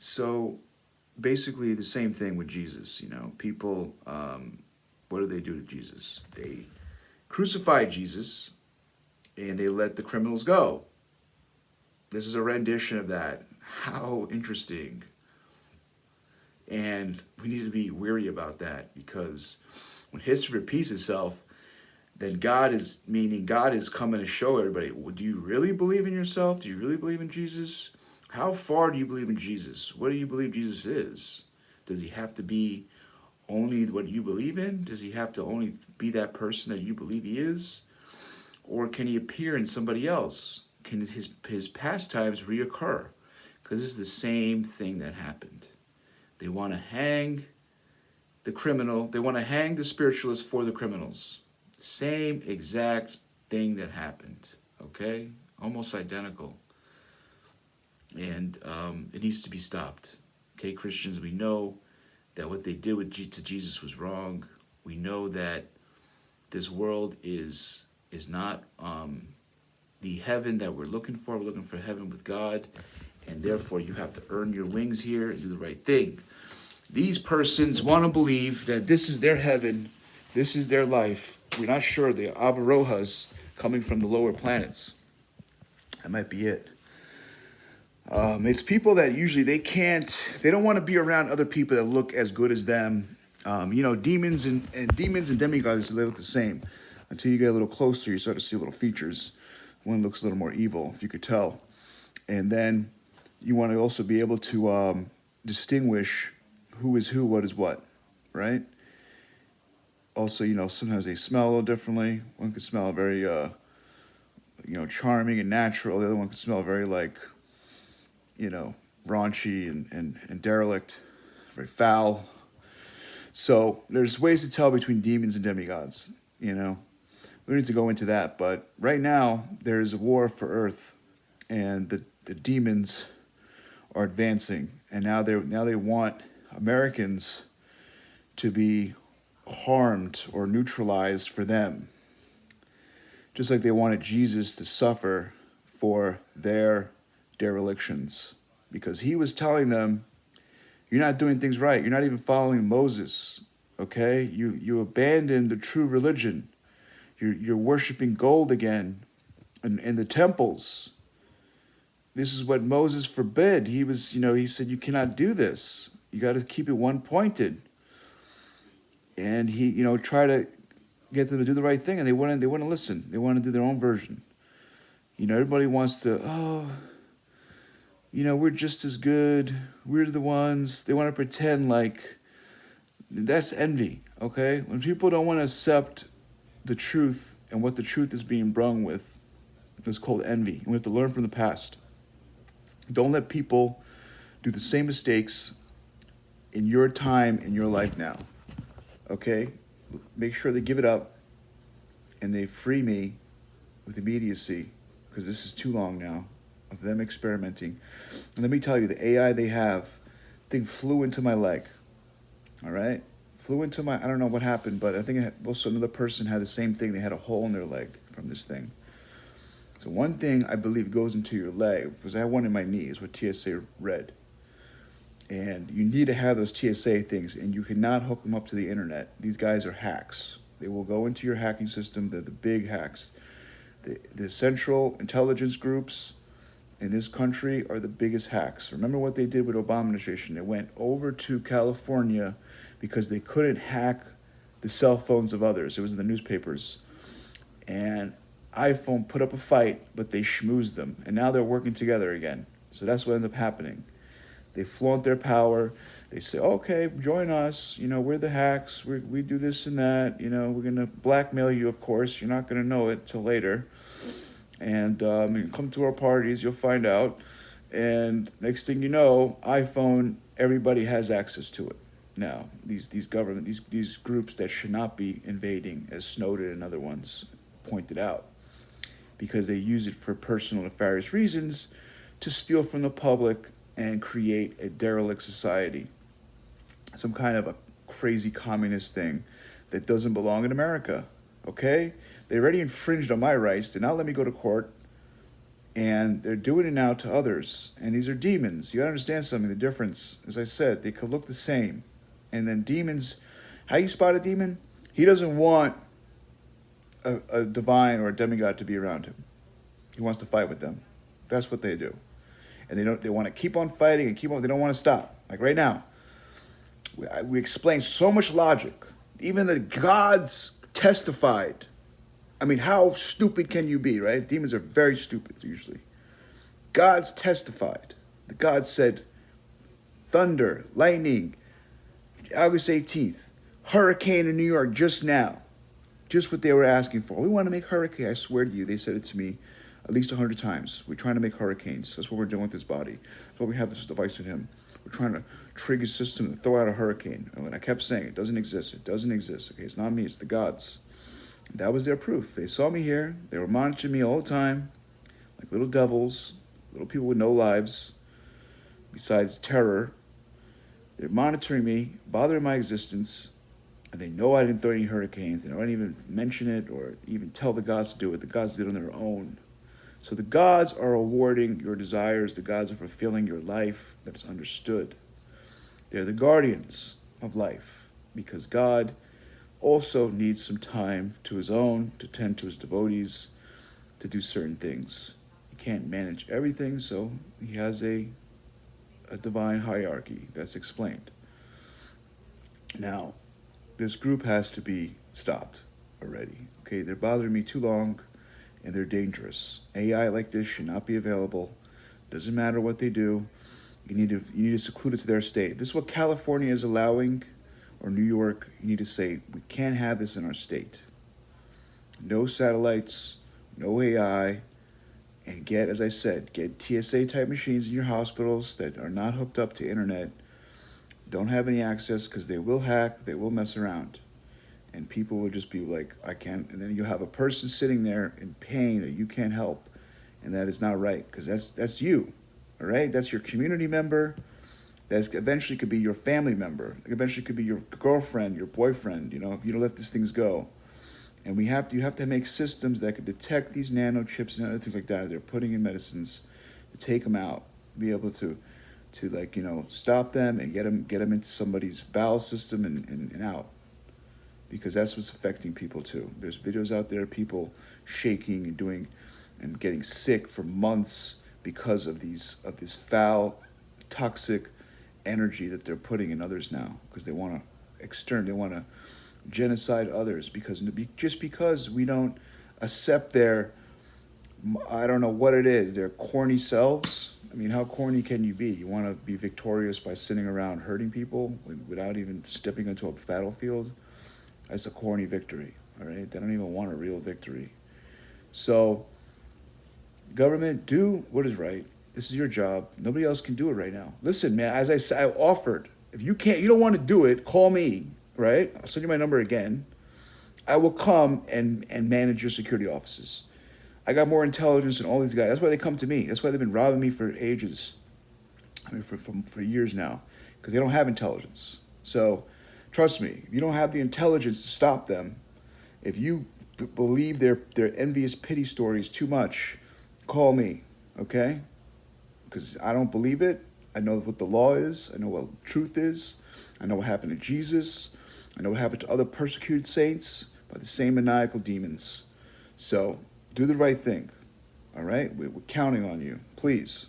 So basically the same thing with Jesus. People, what do they do to Jesus? They crucified Jesus and they let the criminals go. This is a rendition of that. How interesting. And we need to be weary about that, because when history repeats itself, then God is coming to show everybody, well, do you really believe in yourself? Do you really believe in Jesus? How far do you believe in Jesus? What do you believe Jesus is? Does he have to be only what you believe in? Does he have to only be that person that you believe he is? Or can he appear in somebody else? Can his pastimes reoccur? Because this is the same thing that happened. They want to hang the criminal. They want to hang the spiritualists for the criminals. Same exact thing that happened. Okay? Almost identical. And it needs to be stopped. Okay, Christians, we know that what they did to Jesus was wrong. We know that this world is not the heaven that we're looking for. We're looking for heaven with God. And therefore, you have to earn your wings here and do the right thing. These persons want to believe that this is their heaven, this is their life. We're not sure. They are Abarohas coming from the lower planets. That might be it. It's people that usually they don't want to be around other people that look as good as them. Demons and demigods, they look the same. Until you get a little closer, you start to see little features. One looks a little more evil, if you could tell. And then you want to also be able to distinguish who is who, what is what, right? Also, sometimes they smell a little differently. One can smell very, charming and natural. The other one can smell very raunchy and derelict, very foul. So there's ways to tell between demons and demigods, We don't need to go into that, but right now there's a war for Earth, and the demons are advancing, and now they want Americans to be harmed or neutralized for them. Just like they wanted Jesus to suffer for their derelictions, because he was telling them, you're not doing things right. You're not even following Moses, okay? You abandoned the true religion. You're worshiping gold again in the temples. This is what Moses forbid. He said, you cannot do this. You got to keep it one-pointed. And he, try to get them to do the right thing, and they wouldn't listen. They want to do their own version. Everybody wants to, we're just as good. We're the ones. They want to pretend like that's envy, okay? When people don't want to accept the truth and what the truth is being brung with, it's called envy. And we have to learn from the past. Don't let people do the same mistakes in your time, in your life now, okay? Make sure they give it up and they free me with immediacy, because this is too long now of them experimenting. And let me tell you, the AI they have, thing flew into my leg, all right? Flew into I don't know what happened, but I think also another person had the same thing. They had a hole in their leg from this thing. So one thing I believe goes into your leg, because I had one in my knee, is what TSA read. And you need to have those TSA things, and you cannot hook them up to the internet. These guys are hacks. They will go into your hacking system. They're the big hacks. The central intelligence groups in this country are the biggest hacks. Remember what they did with Obama administration. They went over to California because they couldn't hack the cell phones of others. It was in the newspapers. And iPhone put up a fight, but they schmoozed them. And now they're working together again. So that's what ended up happening. They flaunt their power. They say, okay, join us. We're the hacks. We do this and that. We're going to blackmail you, of course. You're not going to know it till later. And you come to our parties, you'll find out. And next thing you know, iPhone, everybody has access to it. Now, these groups that should not be invading, as Snowden and other ones pointed out, because they use it for personal nefarious reasons to steal from the public and create a derelict society, some kind of a crazy communist thing that doesn't belong in America, okay? They already infringed on my rights. Did not let me go to court. And they're doing it now to others. And these are demons. You gotta understand something, the difference. As I said, they could look the same. And then demons, how you spot a demon? He doesn't want a divine or a demigod to be around him. He wants to fight with them. That's what they do. And they want to keep on fighting and keep on, they don't want to stop. Like right now, we explain so much logic. Even the gods testified. I mean, how stupid can you be, right? Demons are very stupid, usually. Gods testified. The gods said, thunder, lightning, August 18th, hurricane in New York just now. Just what they were asking for. We want to make hurricane. I swear to you, they said it to me at least 100 times. We're trying to make hurricanes. That's what we're doing with this body. That's why we have this device in him. We're trying to trigger his system and throw out a hurricane. And when I kept saying, it doesn't exist. It doesn't exist. Okay, it's not me. It's the gods. And that was their proof. They saw me here. They were monitoring me all the time. Like little devils. Little people with no lives. Besides terror. They're monitoring me. Bothering my existence. And they know I didn't throw any hurricanes. They don't even mention it or even tell the gods to do it. The gods did it on their own. So the gods are awarding your desires. The gods are fulfilling your life that is understood. They're the guardians of life because God also needs some time to his own, to tend to his devotees, to do certain things. He can't manage everything, so he has a divine hierarchy that's explained. Now, this group has to be stopped already. Okay, they're bothering me too long and they're dangerous. AI like this should not be available. Doesn't matter what they do. You need to seclude it to their state. This is what California is allowing, or New York. You need to say, we can't have this in our state. No satellites, no AI, and get, as I said, get TSA type machines in your hospitals that are not hooked up to internet, don't have any access because they will hack, they will mess around. And people will just be like, I can't. And then you'll have a person sitting there in pain that you can't help. And that is not right because that's you, all right? That's your community member. That eventually could be your family member. Eventually could be your girlfriend, your boyfriend, if you don't let these things go. And you have to make systems that could detect these nanochips and other things like that. They're putting in medicines to take them out, be able to stop them and get them into somebody's bowel system and out. Because that's what's affecting people too. There's videos out there, people shaking and getting sick for months because of this foul, toxic energy that they're putting in others now. Because they want to genocide others because we don't accept their, I don't know what it is, their corny selves. I mean, how corny can you be? You want to be victorious by sitting around hurting people without even stepping into a battlefield? That's a corny victory, all right? They don't even want a real victory. So, government, do what is right. This is your job. Nobody else can do it right now. Listen, man, as I said, I offered. If you don't want to do it, call me, right? I'll send you my number again. I will come and manage your security offices. I got more intelligence than all these guys. That's why they come to me. That's why they've been robbing me for ages. I mean, for years now, because they don't have intelligence. So, trust me, if you don't have the intelligence to stop them, if you believe their envious pity stories too much, call me, okay? Because I don't believe it. I know what the law is. I know what truth is. I know what happened to Jesus. I know what happened to other persecuted saints by the same maniacal demons. So do the right thing, all right? We're counting on you. Please.